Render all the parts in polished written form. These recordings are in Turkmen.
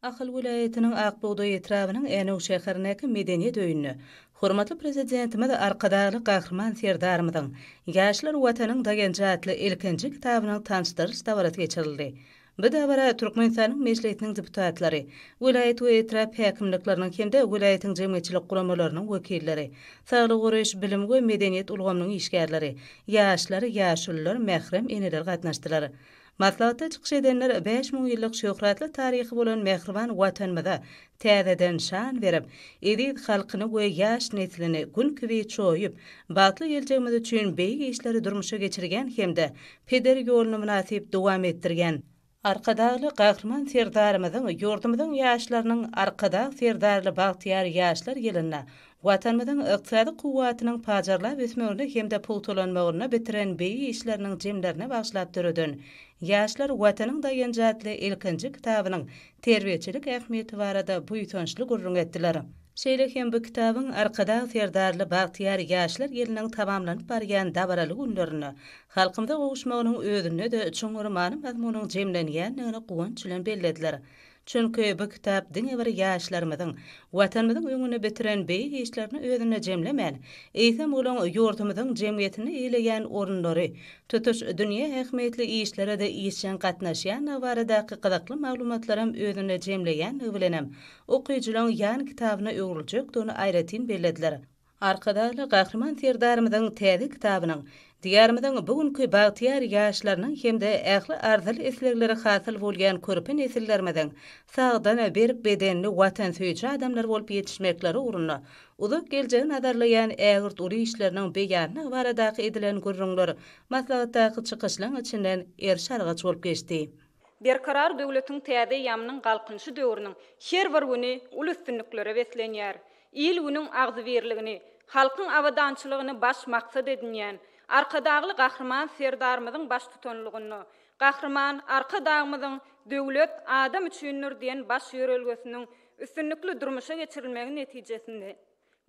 Ahıl vilayetinin Akbuğday etrabının Enow şäherindäki medeniyet öýünü, hormatly prezidentimiz arkadaşly gahrman serdarymyzyň Ýaşlar watanyň daýanjy adly ilkinji kitabynyň tanşdyryş dawraty geçirildi. Bu dawra Türkmenistanyň meclisiniň deputatlary, vilayet we etrap häkimlikleriniň hemde vilayetiň jemgyýetçilik guramalarynyň wekilleri, saglyk goraýyş bilim we medeniýet ulgamynyň işgärleri, ýaşlar, ýaşullar, mährem eneler gatnaşdylar. Maslahatda çykyş edenler 5000 ýyllyk şöhratly taryhy bolan Mehriban watanymyza täzeden şan berip, edip halkyny we ýaş neslini gün kibi çoýup, batly geljegimiz üçin beýik işleri durmuşa geçirgen hemde peder ýoluny münasip dowam etdirgen. Arkadagly gahrman serdarymyzyň ýurdumyzyň ýaşlarynyň arkadagy serdarly bagtyar ýaşlar ýylyna watanymyzyň ykdysady kuwwatynyň pajarlap ösmegine hemde pul tolanmagyna bitiren beýik işleriniň jemlerine bagşlap döredin. Ýaşlar watanyň daýanjy adly ilkinji kitabynyň terbiýeçilik ähmiýeti barada buýtançly gurrun etdiler. Şeýle hem bu kitabyň arkadagy serdarly bagtyar ýaşlar ýylynyň tamamlanyp barýan dabaraly günlerini, halkymda gowuşmagynyň özüne de çoňurmany mazmunyň jemlenýändigini guwanç bilen bellediler. Çünki bu kitap diňe bir ýaşlarymyzyň, watanymyzyň öňüne bitiren beýik işlerini özüne jemlemän, eýsem bolan ýurdumyzyň jemgyýetini eýleýän orunlary, tutuş dünýä ähmiýetli işlere de işen gatnaşýan baradaky gyzykly maglumatlarym özüne jemleýän bilenem. Okuýjularyň ýan kitabyna öwrüljekdigini aýratyn bellediler. Arkadaşly gahrman serdarymyzyň täze kitabynyň diýärimiziň bugünkü bagtyar ýaşlarynyň hemde ähli arzyl eslegleri hasyl bolýan körpe nesillerimiziň sagdan berip bedenli watan söýüji adamlar bolup ýetişmekleri ugrunda uzak geljegi nazarlaýan ägirt uly işleriniň beýanyna baradaky edilen gurrunlar maslahatdaky çykyşlaryň içinden erşargaç bolup geçdi. Berkarar döwletiň täze ýamynyň galkynşy döwrüniň her bir güni uly üstünliklere beslenýär. İl günüň agzy berligini, halkyň awadançylygyny baş maksat edinýän arkadagly gahrman serdarymyzyň baş tutanlygyny, gahrman arkadagymyzyň döwlet adam üçindir diýen baş ýörelgesiniň üstünlikli durmuşa geçirilmegi netijesinde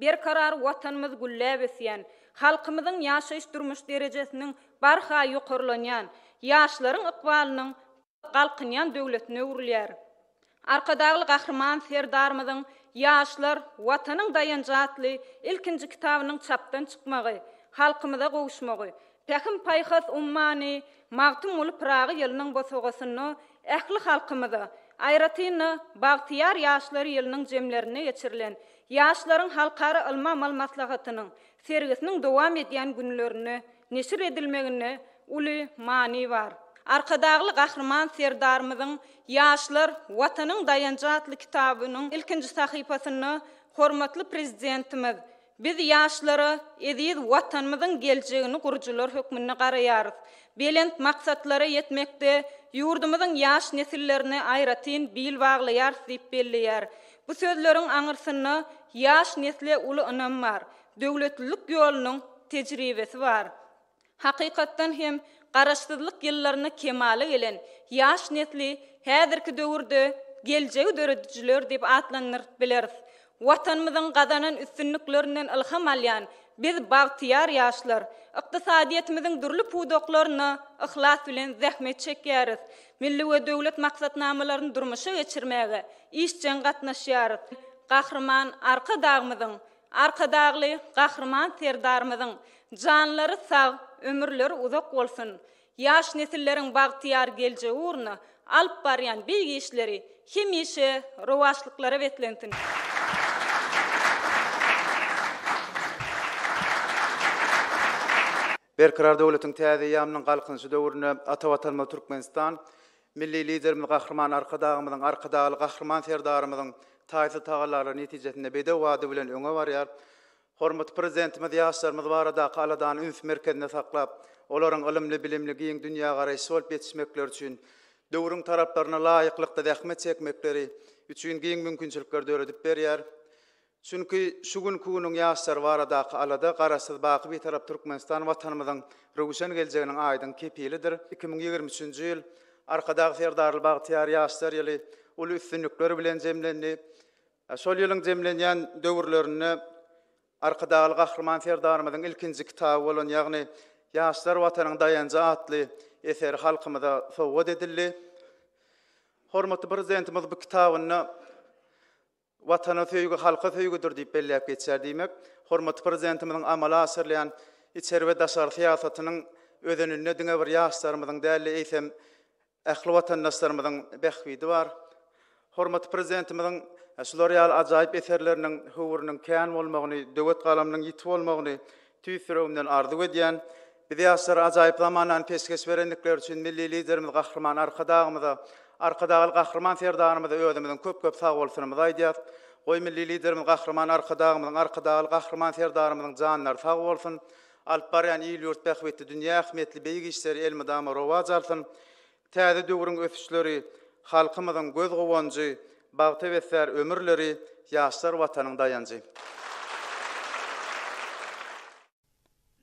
berkarar watanymyz gülläp ösýän, halkymyzyň ýaşaýyş durmuş derejesiniň barha ýokarlanýan, ýaşlaryň ykbalynyň galkynýan döwletine urilýär. Arkadagly gahrman serdarymyzyň Ýaşlar watanyň daýanjy adly ilkinji kitabynyň çapdan çykmagy, halkymyza gowuşmagy, täkim paýhas ummany magtum uly pragy ýylynyň bosogasyny ähli halkymyza, aýratyny bagtyar ýaşlar ýylynyň jemlerine geçirilen, ýaşlaryň halkara ilma maslahatynyň sergisiniň dowam edýän günlerini neşir edilmegine uly many bar. Arkadagly gahrman serdarymyzyň Ýaşlar watanyň daýanjy adly kitabynyň ilkinji sahypasyny hormatly prezidentimiz biz ýaşlara edip watanymyzyň geljegini gurjylar hökmüne garaýarys. Belent maksatlara ýetmekde ýurdumyzyň ýaş nesillerine aýratyn bil baglaýar diýip belleýär. Bu sözleriň aňyrsyny ýaş nesle uly önemi bar. Döwletlilik ýolunyň tejribesi bar. Hakykatdan hem garaşsyzlyk ýyllaryna kemale gelen ýaş nesli häzirki döwürde geljegi döredijler diýip atlanýar bileriz. Watanymyzyň gazanan üstünliklerinden ilham alýan biz bagtyar ýaşlar ykdysadyýetimiziň durly pudoklaryna ihlas bilen zähmet çekýäris. Milli we döwlet maksatnamalaryny durmuşa geçirmäge işçen gatnaşýarys. Gahrman arkadagymyzyň, arkadagly gahrman serdarymyzyň janlary sag, ömürleri uzak bolsun. Ýaş nesilleriň bagtyar geljegi ugruna alyp barýan beýik işleri hemişe rowaşlyklara wetlensin. Berkarar döwletiň täze ýamynyň galkynşy döwrüne Atawatanyma Türkmenistan milli liderimiz gahrman arkadagymyzyň arkadagy gahrman serdarymyzyň taýsy tagalary netijesinde bedew wady bilen öňe barýar. Hormatly prezidentimiz ýaşlarymyz barada kaladan üns merkezine saklap, olaryň ilimli bilimli giň dünýä garaýşy bolup ýetişmekleri üçin döwrüň taraplaryna laýyklykda zähmet çekmekleri üçin giň mümkinçilikler döredip berýär. Çünki şu günkü günüň ýaşlar barada alada garaşsyz baky bir tarap Türkmenistan watanymyzyň röwşen geljeginiň aýdyn kepilidir. 2023-nji ýyl arkadagy serdarly bagtyar ýaşlar ýyly uly üstünlikleri bilen jemlendi. Şol ýylyň jemlenýän döwürlerini arkadagy gahrman serdarymyzyň ilkinji kitaby bolan ýagny Ýaşlar watanyň daýanjy adly eser halkymyza sowgat edildi. hormatly prezidentimiz bu kitabyny watana söýgü, halka söýgüdür diýip belläp geçer diýmek. Hormatly prezidentimiziň amala asyrlayan içeri we daşary siýasatynyň ödenine diňe bir ýaşlarymyzyň däli eýsem ähli watandaşlarymyzyň behwidi bar. Hormatly prezidentimiziň şular ýaly ajaýyp eserleriniň höwüriniň kän bolmagyny, döwlet galamynyň ýitip bolmagyny tüýsüründen arzu edýän, biz ýaşlar ajaýyp zamanan peşkeş berenlikler üçin milli liderimiz Gahrman arkadagy Gahrman serdarymyza özümizden köp sag bolsunymyzy aýdýar. Goý milli liderimiz Gahrman arkadagy Gahrman serdarymyzyň janlary sag bolsun. Alyp barýan ýyl ýurt behwetli dünýä ähmiýetli beýik işleri elmydama rowaj alsyn. Täze döwrüň ösüşleri, halkymyzyň göz gowanjy, bagty weser ömürleri, ýaşlar watanyň dayanjy.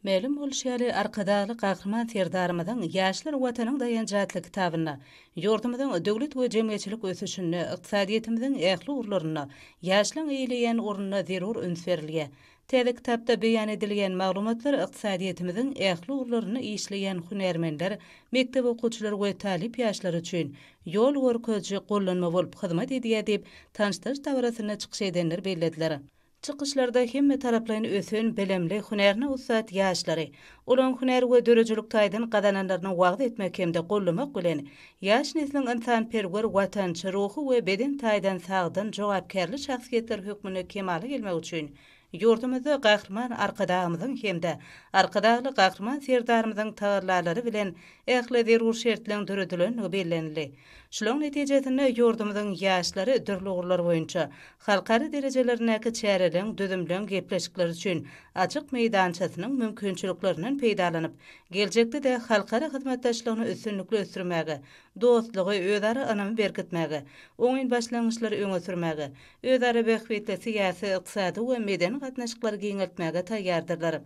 Melim bolşýary arkadaly Gahrman serdarymyzyň Ýaşlar watanyň dayanjatly kitabyny, ýurdumyzyň döwlet we jemgyýetçilik ösüşini, ykdysadyýetimiziň ähli urlaryny, ýaşlaryň eýleýän urunyna zerur üns berilýär. Täze kitapda beýan edilýän maglumatlar ykdysadyýetimiziň ähli urlaryny işleýän hunermenler, mektep okuwçylary we talip ýaşlary üçin ýol görkezji gollanma bolup hyzmat edýär diýip tanıştyryş dawrasyna çykyş edenler bellediler. Çıkışlarda hemme taraplaryň ösün bilimli hunerine ussat ýaşlary, olaň huner we dörejilik taýdan gadananlaryny wagt etmek hemde gollamak bilen ýaş nesliniň insanperwer watançy ruhy we beden taýdan sagdan jogapkärlik şahsiýetler hökmüne kemale gelmek üçin ýurdumyzda Gahrman arkadagymyzyň hemde arkadagy Gahrman serdarymyzyň taýlarlary bilen ähli zerur şertleň döredilen bellenli. Şulan netijesinde ýurdumyzyň ýaşlary dürli ugurlar boýunça halkary derejelerine çärelen dödümlen gepleşikler üçin açyk meýdançasynyň mümkinçiliklerinden peýdalanyp, geljekde de halkary hyzmatdaşlygyny üstünlikle ösürmäge, dostlugy özara anamy bergitmäge, oňyn başlangyçlary öňe sürmäge, özara behwetli syýasy, ykdysady we meden gatnaşyklary giňeltmäge taýýardyrlar.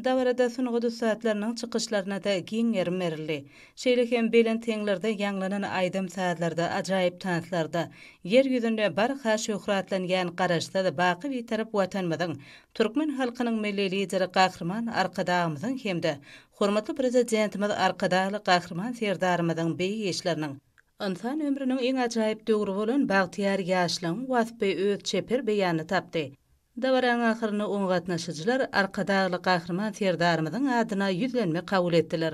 Dawarada sunugy saatlarynyň çykyşlaryna da giň ýerim berildi. Şeýle hem belen teňlerde ýanglanan aýdym saatlarda, ajaýyp tanslarda, ýer ýüzünde bar has şöhratlanýan garaşda da baky bir tarap watanmyzyň, türkmen halkynyň milli lideri Gahrman arkadagymyzyň hemde hormatly prezidentimiz arkadaly Gahrman serdarymyzyň beýik işleriniň insan ömrüniň eň ajaýyp döwri bolan bagtyar ýaşlaryň wasby öz çeper beýany tapdy. Dawran ahyryny oň gatnaşyjylar arkadaly Gahrman serdarymyzyň adyna ýüzlenme kabul etdiler.